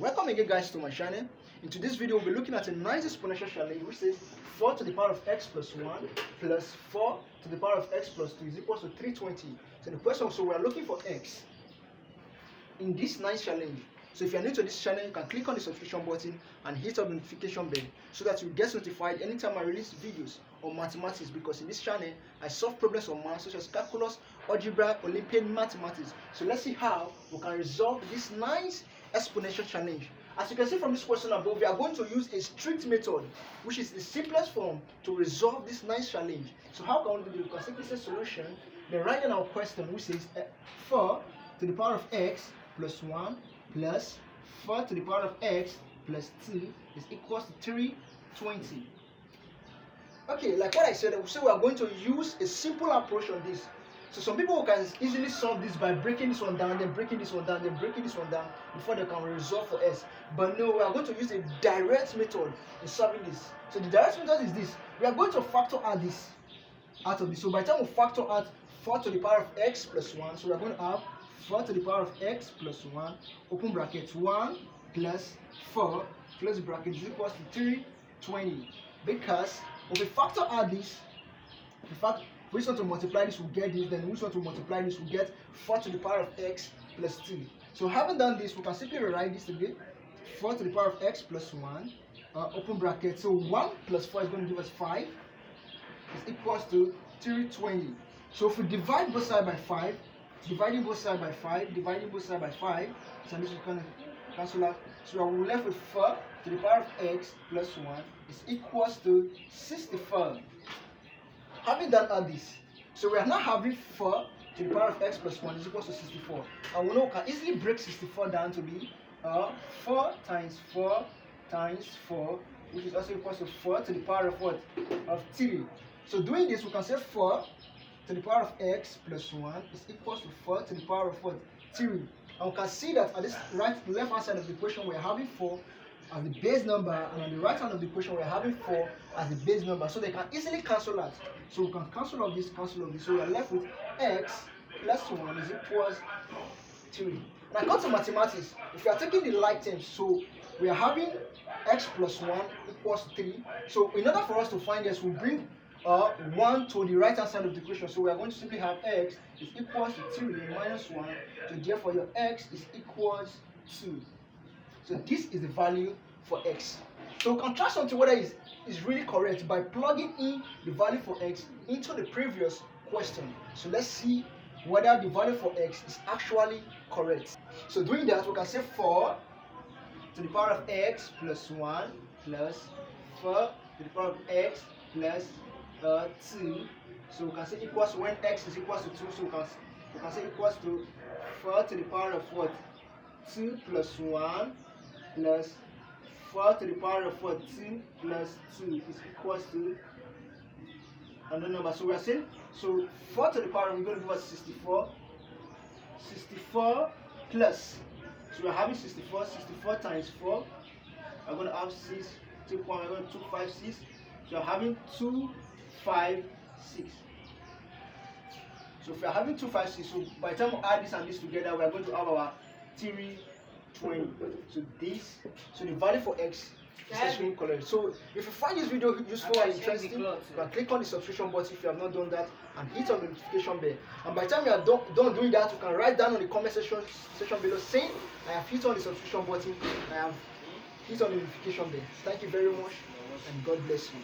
Welcome again guys to my channel. In today's video we'll be looking at a nice exponential challenge which says 4 to the power of x plus 1 plus 4 to the power of x plus 2 is equal to 320. So the question, so we are looking for x in this nice challenge. So if you are new to this channel, you can click on the subscription button and hit on the notification bell so that you get notified anytime I release videos on mathematics, because in this channel I solve problems on math such as calculus, algebra, Olympian mathematics. So let's see how we can resolve this nice exponential challenge. As you can see from this question above, we are going to use a strict method, which is the simplest form to resolve this nice challenge. So how can we do it? We can simply say solution, then write down our question which says 4 to the power of x plus 1 plus 4 to the power of x plus 2 is equals to 320. Okay, like what I said, so we are going to use a simple approach on this. So some people can easily solve this by breaking this one down, then breaking this one down, then breaking this one down before they can resolve for s. But no, we are going to use a direct method in solving this. So the direct method is this. We are going to factor out this out of this. So by the time we factor out 4 to the power of x plus 1, so we are going to have 4 to the power of x plus 1, open bracket, 1 plus 4, close bracket, is equals to 320. Because if we factor out this, in fact, if we want to multiply this, we'll get this, then we want to multiply this, we'll get 4 to the power of x plus 2. So having done this, we can simply rewrite this again. 4 to the power of x plus 1, open bracket, so 1 plus 4 is going to give us 5, is equals to 320. So if we divide both sides by 5, dividing both sides by 5, dividing both sides by 5, so this is going to cancel out. So we're left with 4 to the power of x plus 1 is equals to 64. Having done all this, so we are now having 4 to the power of x plus 1 is equals to 64. And we know we can easily break 64 down to be 4 times 4 times 4, which is also equals to 4 to the power of what? Of 3. So doing this, we can say 4 to the power of x plus 1 is equals to 4 to the power of what? 3. And we can see that at this left hand side of the equation we are having 4 as the base number, and on the right hand of the equation we are having 4 as the base number, so they can easily cancel out. So we can cancel all this, cancel all this, so we are left with x plus 1 is equals 3. And I come to mathematics, if you are taking the like terms, so we are having x plus 1 equals 3. So in order for us to find this, we bring 1 to the right hand side of the equation, so we are going to simply have x is equals to 3 minus 1, so therefore your x is equals 2. So this is the value for x. So we can try something whether is really correct by plugging in the value for x into the previous question. So let's see whether the value for x is actually correct. So doing that, we can say 4 to the power of x plus 1 plus 4 to the power of x plus 2. So we can say equals when x is equals to 2. So we can say equals to 4 to the power of what? 2 plus 1 plus 4 to the power of what? 2 plus 2 is equals to another number. So we are saying, so 4 to the power, we're going to give us 64. 64 plus, so we're having 64 times 4. I'm going to have 6, 2, 1, we're going to 2, 5, 6. So we're having 2, 5, 6. So if we're having 2, 5, 6, so by the time we add this and this together, we are going to have our 320. So the value for x is actually correct. So if you find this video useful and interesting, you can click on the subscription button if you have not done that, and hit on the notification bell. And by the time you are done doing that, you can write down on the comment section below saying I have hit on the subscription button, I have hit on the notification bell. Thank you very much, and God bless you.